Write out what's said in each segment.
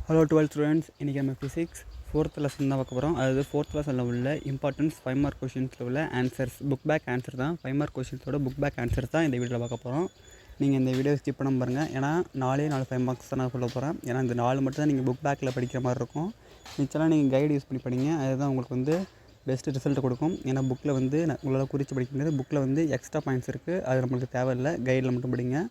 Hello 12th students, இன்றைக்கி நம்ம physics 4th lesson தான் பார்க்க போகிறோம். அதாவது 4th லெசனில் உள்ள இம்பார்ட்டன்ஸ் 5 மார்க் கொஷின்ஸில் உள்ள ஆன்சர்ஸ், புக் பேக் ஆன்சர் தான். 5 மார்க் கொஷின்ஸோட புக் பேக் ஆன்சர்ஸ் தான் இந்த வீடியோவில் பார்க்க போகிறோம். நீங்கள் இந்த வீடியோ ஸ்கிப் பண்ண பாருங்கள், ஏன்னா 4 5 மார்க்ஸ் தான் நான் சொல்ல போகிறேன். ஏன்னா இந்த 4 மட்டும் தான் நீங்கள் புக் பேக்கில் படிக்கிற மாதிரி இருக்கும். மிச்சம்லாம் நீங்கள் கைடு யூஸ் பண்ணி படிங்க. அதுதான் உங்களுக்கு வந்து பெஸ்ட்டு ரிசல்ட் கொடுக்கும். ஏன்னா புக்கில் வந்து உங்களால் குறித்து படிக்க முடியாது. புக்கில் வந்து எக்ஸ்ட்ரா பாயிண்ட்ஸ் இருக்குது, அது நம்மளுக்கு தேவையில்லை. கைடில் மட்டும் படிங்க.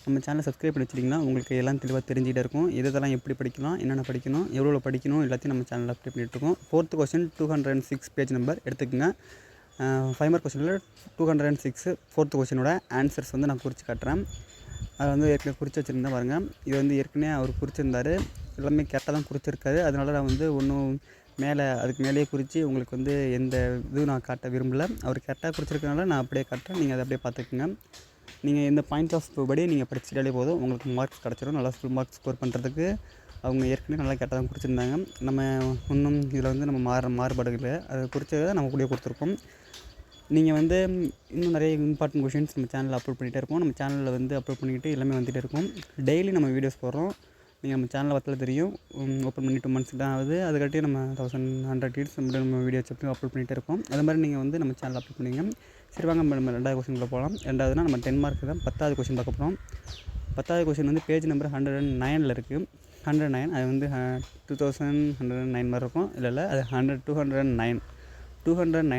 நம்ம சேனலை சப்ஸ்கிரைப் பண்ணி வச்சிட்டிங்கன்னா உங்களுக்கு எல்லாம் தெளிவாக தெரிஞ்சுக்கிட்டே இருக்கும். இதெல்லாம் எப்படி படிக்கலாம், என்னென்ன படிக்கணும், எவ்வளோ படிக்கணும், எல்லாத்தையும் நம்ம சேனலில் அப்டேட் பண்ணிகிட்ருக்கோம். 4th கொஸ்டின் 206 பேஜ் நம்பர் எடுத்துக்கோங்க. 5 மார்க் கொஸ்டினில் 206 4th கொஸ்டினோட ஆன்சர்ஸ் வந்து நான் குறித்து காட்டுறேன். அதை வந்து ஏற்கனவே குறித்து வச்சுருந்தேன் பாருங்கள். இது வந்து ஏற்கனவே அவர் குறிச்சிருந்தார், எல்லாமே கரெக்டாக தான் குறிச்சிருக்காரு. அதனால் நான் வந்து ஒன்றும் அதுக்கு மேலேயே குறித்து உங்களுக்கு வந்து எந்த இதுவும் நான் காட்ட விரும்பலை. அவர் கரெக்டாக குறிச்சிருக்கனால நான் அப்படியே காட்டுறேன், நீங்கள் அதை அப்படியே பார்த்துக்குங்க. நீங்கள் இந்த பாயிண்ட் ஆஃப் வியூ படி நீங்கள் படிச்சிட்டாலே போதும், உங்களுக்கு மார்க்ஸ் கிடச்சிடும். நல்லா ஃபுல் மார்க்ஸ் ஸ்கோர் பண்ணுறதுக்கு அவங்க ஏற்கனவே நல்லா கரெக்டாக தான் குறிச்சிருந்தாங்க. நம்ம இன்னும் இதில் வந்து நம்ம மாறுபாடுகள் அதை குறித்ததை நம்ம கூட கொடுத்துருக்கோம். நீங்கள் வந்து இன்னும் நிறைய இம்பார்ட்டன்ட் கொஷின்ஸ் நம்ம சேனலில் அப்லோட் பண்ணிகிட்டே இருக்கோம். நம்ம சேனலில் வந்து அப்லோட் பண்ணிக்கிட்டு எல்லாமே வந்துகிட்டே இருக்கும். டெய்லி நம்ம வீடியோஸ் போடுறோம். நீங்கள் நம்ம சேனலில் பார்த்தாலே தெரியும். ஓப்பன் பண்ணி 2 months தான் ஆகுது. அதுக்காட்டி நம்ம 1100 ஹீட்ஸ் நம்ம வீடியோ வச்சு அப்லோட் பண்ணிகிட்டே இருக்கோம். அது மாதிரி நீங்கள் வந்து நம்ம சேனலில் அப்லோட் பண்ணிங்க. சரி, வாங்க நம்ம 2வது கொஸ்டினில் போகலாம். 2வதுனா நம்ம 10 மார்க் தான் 10வது கொஸ்டின் பார்க்க போகிறோம். 10வது கொஸ்டின் வந்து பேஜ் நம்பர் 109 இருக்குது. 109 அது வந்து 2109 மாதிரி இருக்கும். இல்லை அது 209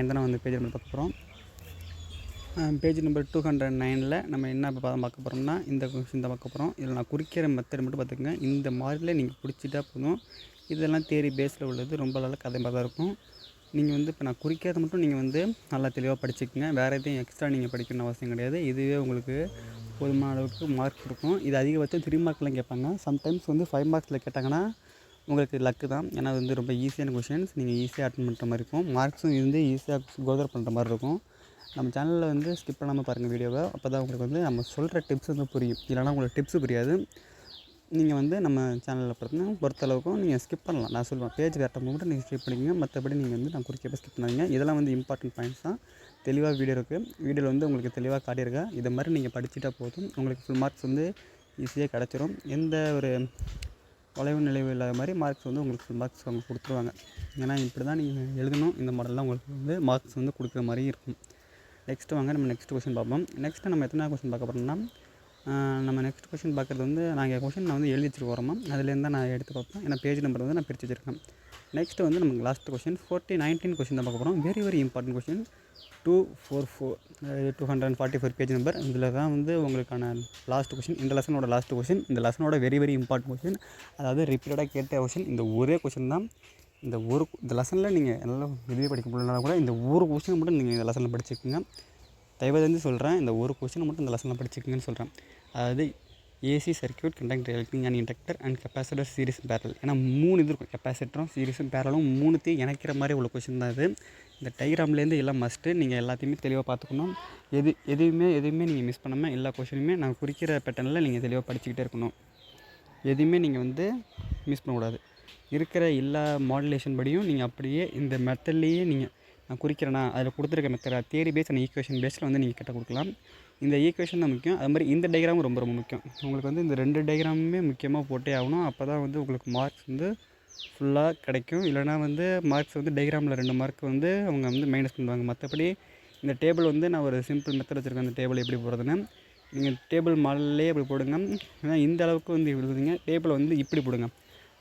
தானே வந்து பேஜ் நம்பர் பார்க்க போகிறோம். பேஜ் நம்பர் 209ல் நம்ம என்ன பார்க்க போகிறோம்னா இந்த கொஸ்டின் தான் பார்க்க போகிறோம். இதில் நான் குறிக்கிற மெத்தட் மட்டும் பார்த்துக்கங்க. இந்த மாதிரியில் நீங்கள் பிடிச்சிட்டா போதும். இதெல்லாம் தேரி பேஸில் உள்ளது, ரொம்ப நல்லா கதை மாதிரி தான் இருக்கும். நீங்கள் வந்து இப்போ நான் குறிக்கிறத மட்டும் நீங்கள் வந்து நல்லா தெளிவாக படிச்சுக்கோங்க. வேறு எதையும் எக்ஸ்ட்ரா நீங்கள் படிக்கணும்னு அவசியம் கிடையாது. இதுவே உங்களுக்கு போதுமான அளவுக்கு மார்க் இருக்கும். இது அதிகபட்சம் 3 மார்க்லாம் கேட்பாங்க. சம்டைம்ஸ் வந்து 5 மார்க்ஸில் கேட்டாங்கன்னா உங்களுக்கு லக்கு தான். ஏன்னா அது வந்து ரொம்ப ஈஸியான கொஷின்ஸ், நீங்கள் ஈஸியாக அட்டன் பண்ணுற மாதிரி இருக்கும். மார்க்ஸும் வந்து ஈஸியாக கோதர் பண்ணுற மாதிரி இருக்கும். நம்ம சேனலில் வந்து ஸ்கிப் பண்ணாமல் பாருங்கள் வீடியோவை. அப்போ தான் உங்களுக்கு வந்து நம்ம சொல்கிற டிப்ஸ் வந்து புரியும். இல்லைனா உங்களுக்கு டிப்ஸு புரியாது. நீங்கள் வந்து நம்ம சேனலில் பொறுத்தளவுக்கும் நீங்கள் ஸ்கிப் பண்ணலாம். நான் சொல்லுவேன், பேஜ் கரெக்டாக மட்டும் நீங்கள் ஸ்கிப் பண்ணிக்கங்க. மற்றபடி நீங்கள் வந்து நான் குறிக்கப்போ ஸ்கிப் பண்ணாதீங்க. இதெல்லாம் வந்து இம்பார்ட்டன்ட் பாயிண்ட்ஸ் தான். தெளிவாக வீடியோ இருக்குது. வீடியோவில் வந்து உங்களுக்கு தெளிவாக காட்டியிருக்கேன். இதை மாதிரி நீங்கள் படிச்சுட்டா போதும், உங்களுக்கு ஃபுல் மார்க்ஸ் வந்து ஈஸியாக கிடச்சிரும். எந்த ஒரு வளைவு நிலைவு இல்லாத மாதிரி மார்க்ஸ் வந்து உங்களுக்கு ஃபுல் மார்க்ஸ் அவங்க கொடுத்துருவாங்க. ஏன்னா இப்படி தான் நீங்கள் எழுதணும். இந்த மாடல்லாம் உங்களுக்கு வந்து மார்க்ஸ் வந்து கொடுக்குற மாதிரி இருக்கும். நெக்ஸ்ட்டு வாங்க நம்ம நெக்ஸ்ட் கொஸ்டின் பார்ப்போம். நெக்ஸ்ட்டு நம்ம எத்தனை கொஸ்டின் பார்க்க போகிறோம்னா, நம்ம நெக்ஸ்ட் கொஸ்டின் பார்க்குறது வந்து நாங்கள் கொஸ்டின் நான் வந்து எழுதி வச்சுட்டு வரோமா, அதுலேருந்து தான் நான் எடுத்து பார்ப்பேன். ஏன்னா பேஜ் நம்பர் வந்து நான் பிரித்து வச்சுருக்கேன். நெக்ஸ்ட்டு வந்து நமக்கு லாஸ்ட் கொஸ்டின் 19 கொஸ்டின் தான் பார்க்க போகிறோம். Very important question 244 page number. இதில் தான் வந்து உங்களுக்கான லாஸ்ட் கொஸ்டின். இந்த லெசனோட லாஸ்ட் கொஸ்டின். இந்த லெசனோட வெரி இம்பார்ட்டன்ட் கொஸ்டின். அதாவது ரிப்பீட்டடாக கேட்ட கொஸ்டின். இந்த ஒரே கொஸ்டின் தான். இந்த லெசனில் நீங்கள் நல்லா வெளியே படிக்க முடியலனா கூட இந்த ஒரு கொஸ்டினை மட்டும் நீங்கள் இந்த லெசனில் படிச்சுக்கோங்க. தயவுசெஞ்சு சொல்கிறேன், இந்த ஒரு கொஸ்டினை மட்டும் இந்த லெசனில் படிச்சுக்கோங்கன்னு சொல்கிறேன். அதாவது AC circuit, conductor, electric and inductor and capacitor, series, parallel. ஏன்னா 3 இது இருக்கும். கெப்பாசிட்டரும் சீரிஸும் பேரலும் 3த்தையும் இணைக்கிற மாதிரி உள்ள கொஸ்டின் தான் இது. இந்த டயக்ராம்லேருந்து எல்லாம் மஸ்ட்டு. நீங்கள் எல்லாத்தையுமே தெளிவாக பார்த்துக்கணும். எதுவுமே நீங்கள் மிஸ் பண்ணாமல் எல்லா கொஸ்டினுமே நான் குறிக்கிற பேட்டர்னில் நீங்கள் தெளிவாக படிச்சுக்கிட்டே இருக்கணும். எதுவுமே நீங்கள் வந்து மிஸ் பண்ணக்கூடாது. இருக்கிற எல்லா மாடுலேஷன் படியும் நீங்கள் அப்படியே இந்த மெத்தட்லேயே நீங்கள் நான் குறிக்கிறேன்னா அதில் கொடுத்துருக்க method theory base and equation பேஸில் வந்து நீங்கள் கேட்டால் கொடுக்கலாம். இந்த ஈக்குவேஷன் தான் முக்கியம். அது மாதிரி இந்த டயக்ராமும் ரொம்ப முக்கியம். உங்களுக்கு வந்து இந்த 2 டயக்ராமுமே முக்கியமாக போட்டே ஆகணும். அப்போ தான் வந்து உங்களுக்கு மார்க்ஸ் வந்து ஃபுல்லாக கிடைக்கும். இல்லைனா வந்து மார்க்ஸ் வந்து டயக்ராமில் 2 மார்க் வந்து அவங்க வந்து மைனஸ் பண்ணுவாங்க. மற்றபடி இந்த டேபிள் வந்து நான் ஒரு சிம்பிள் மெத்தட் வச்சுருக்கேன். அந்த டேபிள் எப்படி போடுறதுன்னு நீங்கள் டேபிள் மாடல்லே இப்படி போடுங்க. ஏன்னா இந்த அளவுக்கு வந்து இப்படி எழுதுங்க. டேபிளை வந்து இப்படி போடுங்க.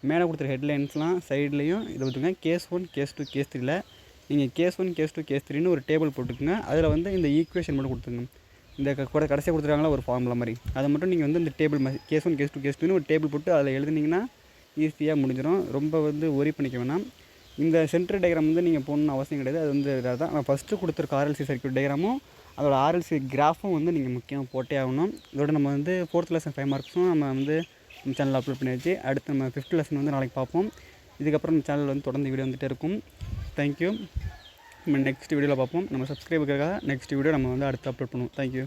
மேலே கொடுத்துருக்க ஹெட்லைன்ஸ்லாம் சைட்லேயும் இதை விட்டுங்க. கேஸ் 1, கேஸ் 2, கேஸ் 3ல் நீங்கள் கேஸ் 1, கேஸ் 2, கேஸ் 3ன்னு ஒரு டேபிள் போட்டுக்குங்க. அதில் வந்து இந்த ஈக்குவேஷன் மட்டும் கொடுத்துருங்க. இந்த கடைசியாக கொடுத்துருக்காங்களா ஒரு ஃபார்முலா மாதிரி, அதை மட்டும் நீங்கள் வந்து இந்த டேபிள் கேஸ் 1, கேஸ் 2, கேஸ் 3ன்னு ஒரு டேபிள் போட்டு அதில் எழுதுனீங்கன்னா ஈஸியாக முடிஞ்சிடும். ரொம்ப வந்து ஒரி பண்ணிக்க வேணாம். இந்த சென்டர் டயக்ராம் வந்து நீங்கள் போடணும்னு அவசியம் கிடையாது. அது வந்து இதாக தான் நான் ஃபஸ்ட்டு கொடுத்துருக்க ஆர்எல்சி சர்க்யூட் டயக்ராமும் அதோட ஆர்எல்சி கிராஃபும் வந்து நீங்கள் முக்கியமாக போட்டே ஆகணும். இதோட நம்ம வந்து 4th லெசன் 5 மார்க்ஸும் நம்ம வந்து நம்ம சேனலில் அப்லோட் பண்ணியாச்சு. அடுத்து நம்ம 5th லெசன் வந்து நாளைக்கு பார்ப்போம். இதுக்கப்புறம் நம்ம சேனலில் வந்து தொடர்ந்து வீடியோ வந்துகிட்டே இருக்கும். தேங்க்யூ. நம்ம நெக்ஸ்ட் வீடியோவில் பார்ப்போம். நம்ம சப்ஸ்கிரைபுக்காக நெக்ஸ்ட் வீடியோ நம்ம வந்து அடுத்து அப்லோட் பண்ணுவோம். தேங்க்யூ.